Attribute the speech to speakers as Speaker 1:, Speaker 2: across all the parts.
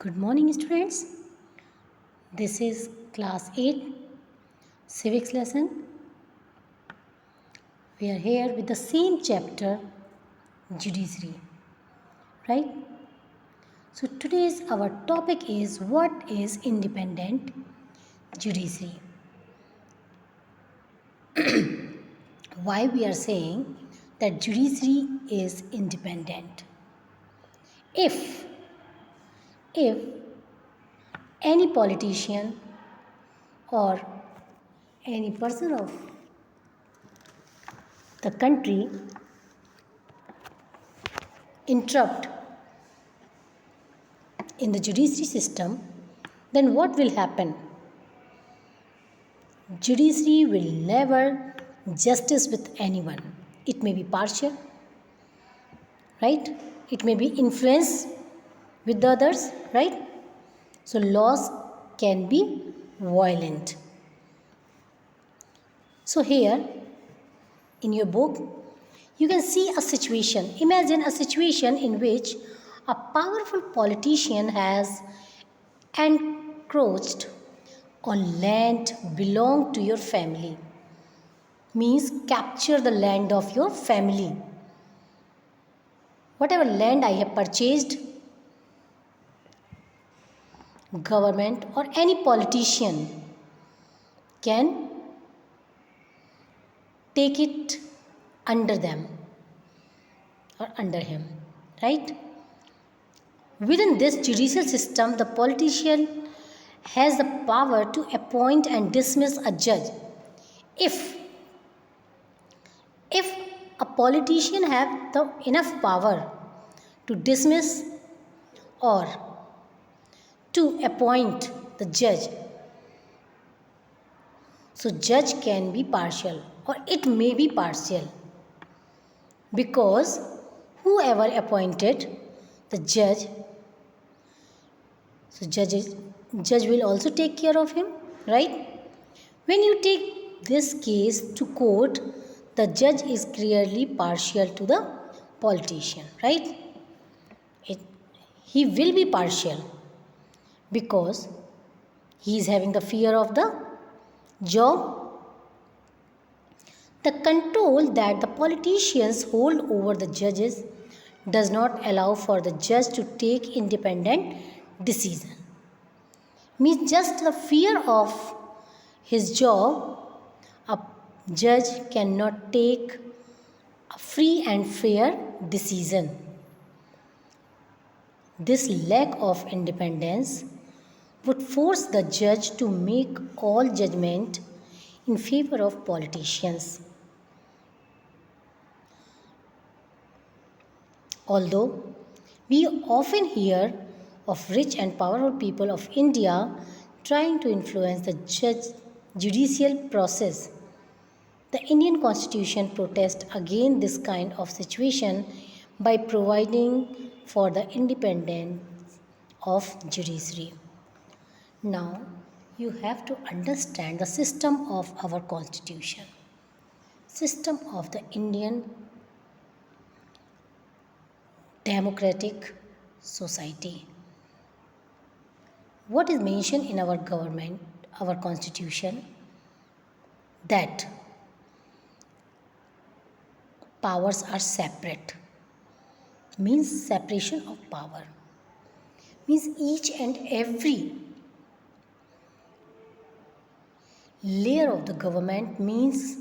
Speaker 1: Good morning, students. This is class 8 civics lesson. We are here with the same chapter, judiciary, right? So today's our topic is what is independent judiciary. Why we are saying that judiciary is independent? If any politician or any person of the country interrupt in the judiciary system, then what will happen? Judiciary will never justice with anyone. It may be partial, right? It may be influence with the others, right? So laws can be violent. So here in your book, you can see a situation. Imagine a situation in which a powerful politician has encroached on land belong to your family. Means capture the land of your family. Whatever land I have purchased, government or any politician can take it under them or under him, right? Within this judicial system, the politician has the power to appoint and dismiss a judge. If a politician have the enough power to dismiss or to appoint the judge, so judge can be partial or it may be partial, because whoever appointed the judge, so judge will also take care of him, right? When you take this case to court, the judge is clearly partial to the politician, right? He will be partial because he is having the fear of the job. The control that the politicians hold over the judges does not allow for the judge to take independent decision. Means just the fear of his job, a judge cannot take a free and fair decision. This lack of independence would force the judge to make all judgment in favor of politicians. Although we often hear of rich and powerful people of India trying to influence the judicial process, the Indian Constitution protests against this kind of situation by providing for the independence of judiciary. Now, you have to understand the system of our Constitution, system of the Indian democratic society. What is mentioned in our government, our Constitution, that powers are separate, means separation of power, means each and every layer of the government, means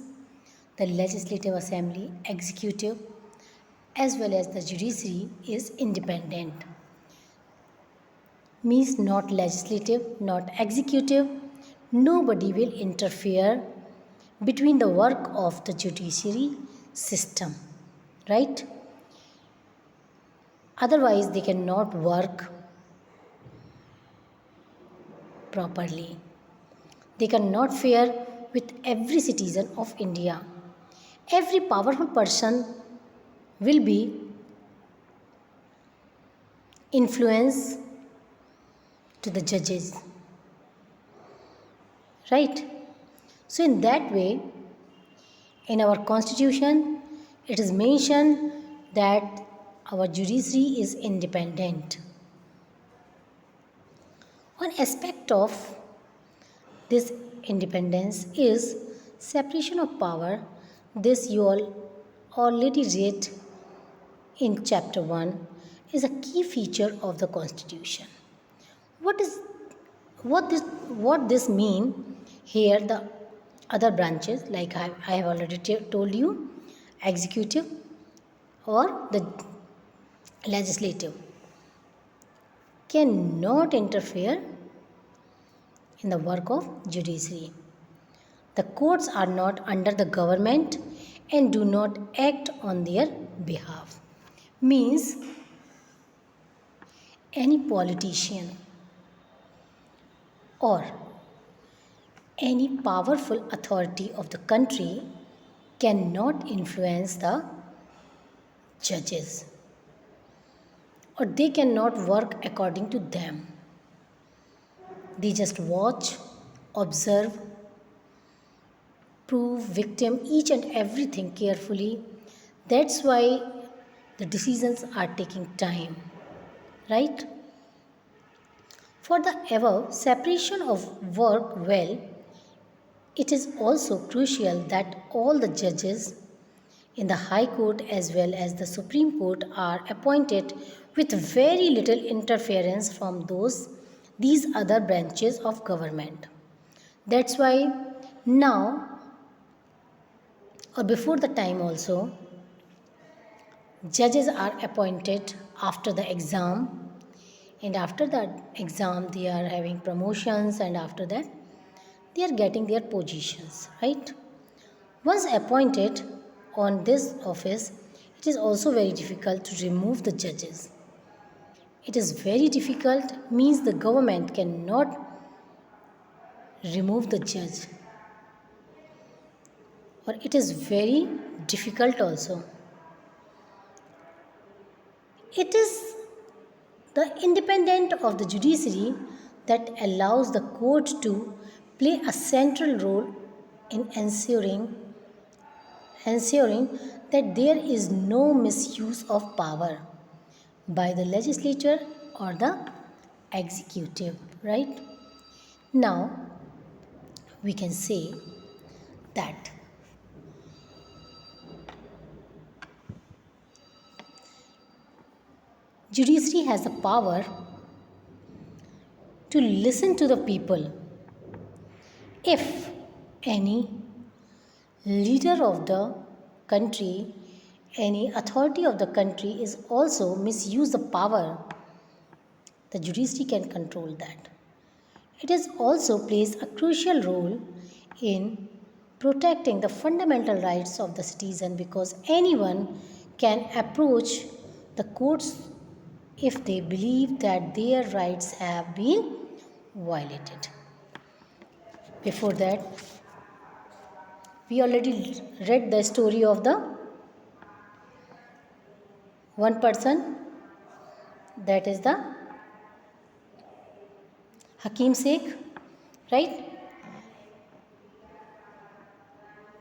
Speaker 1: the legislative assembly, executive, as well as the judiciary is independent. Means not legislative, not executive, nobody will interfere between the work of the judiciary system, right? Otherwise they cannot work properly. They cannot fare with every citizen of India. Every powerful person will be influence to the judges, right? So in that way, in our Constitution, it is mentioned that our judiciary is independent. One aspect of this independence is separation of power. This you all already read in chapter 1 is a key feature of the constitution. What is what this mean here? The other branches, like I have already told you, executive or the legislative, cannot interfere in the work of judiciary. The courts are not under the government and do not act on their behalf. Means any politician or any powerful authority of the country cannot influence the judges, or they cannot work according to them. They just watch, observe, prove, victim, each and everything carefully. That's why the decisions are taking time, right? For the above separation of work well, it is also crucial that all the judges in the High Court as well as the Supreme Court are appointed with very little interference from these other branches of government. That's why now or before the time also, judges are appointed after the exam, and after that exam they are having promotions, and after that they are getting their positions, right? Once appointed on this office, it is also very difficult to remove the judges. It is very difficult means the government cannot remove the judge, or it is very difficult also. It is the independence of the judiciary that allows the court to play a central role in ensuring that there is no misuse of power by the legislature or the executive, right? Now we can say that judiciary has the power to listen to the people. If any leader of the country, any authority of the country is also misuse the power, the judiciary can control that. It is also plays a crucial role in protecting the fundamental rights of the citizen, because anyone can approach the courts if they believe that their rights have been violated. Before that, we already read the story of the one person, that is the Hakim Sheikh, right?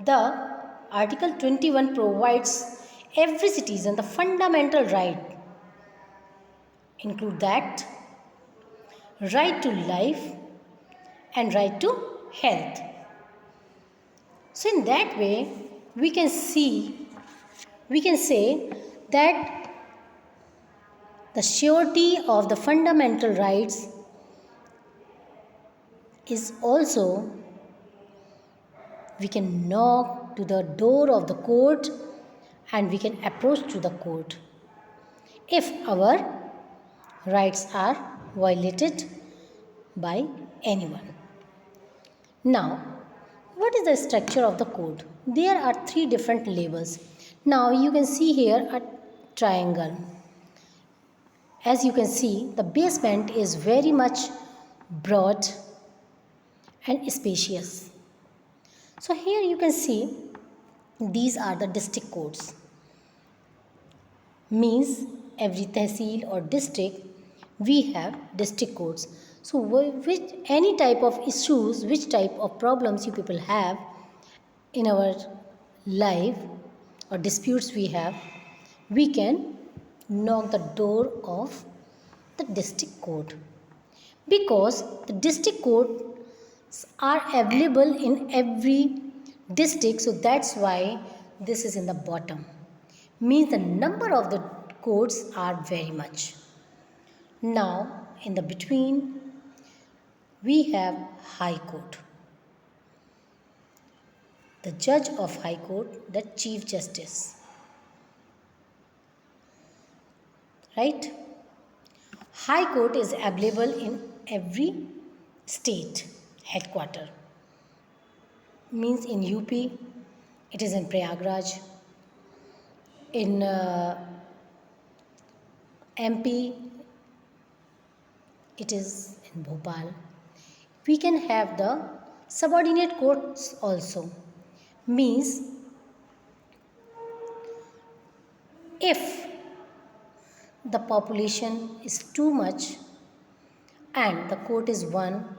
Speaker 1: The Article 21 provides every citizen the fundamental right, include that right to life and right to health. So in that way, we can say that the surety of the fundamental rights is also, we can knock to the door of the court and we can approach to the court if our rights are violated by anyone. Now, what is the structure of the court? There are 3 different levels. Now you can see here a triangle. As you can see, the basement is very much broad and spacious. So here you can see these are the district courts. Means every tehsil or district we have district courts. So which any type of issues, which type of problems you people have in our life or disputes we have, we can knock the door of the district court. because the district courts are available in every district, so that's why this is in the bottom. Means the number of the courts are very much. Now in the between we have High Court. The judge of High Court, the Chief Justice. Right? High Court is available in every state headquarter. Means in UP, it is in Prayagraj. In MP, it is in Bhopal. We can have the subordinate courts also. Means if the population is too much and the court is one,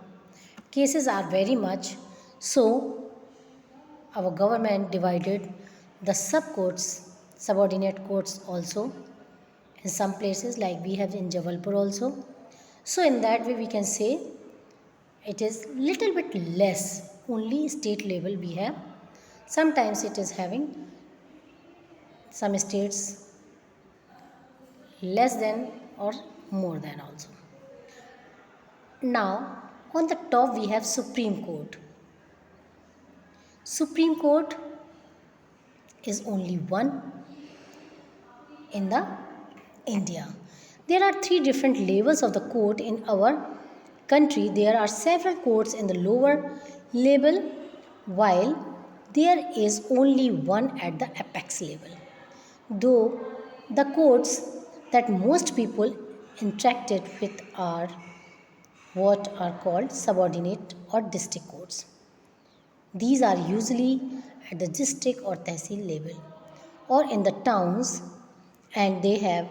Speaker 1: cases are very much, so our government divided the sub courts, subordinate courts also in some places, like we have in Jabalpur also. So in that way we can say it is little bit less, only state level we have. Sometimes it is having some states less than or more than also. Now on the top we have Supreme Court. Supreme Court is only one in the India. There are three different levels of the court in our country. There are several courts in the lower level, while there is only one at the apex level. Though the courts that most people interacted with are what are called subordinate or district courts. These are usually at the district or tehsil level or in the towns, and they have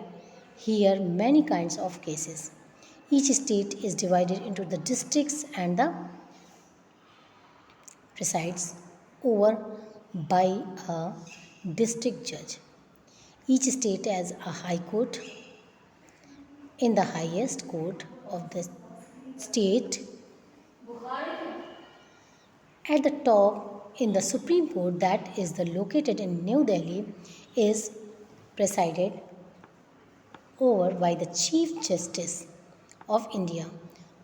Speaker 1: here many kinds of cases. Each state is divided into the districts and the presides over by a district judge. Each state has a high court. In the highest court of the state, at the top in the Supreme Court, that is the located in New Delhi, is presided over by the Chief Justice of India.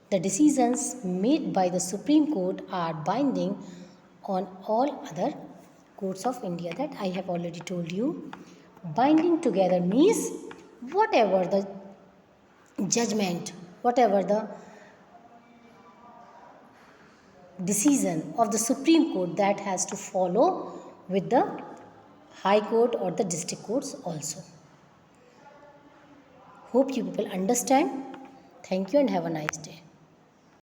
Speaker 1: The decisions made by the Supreme Court are binding on all other courts of India. That I have already told you. Binding together means whatever the judgment, whatever the decision of the Supreme Court, that has to follow with the High Court or the district courts also. Hope you people understand. Thank you and have a nice day.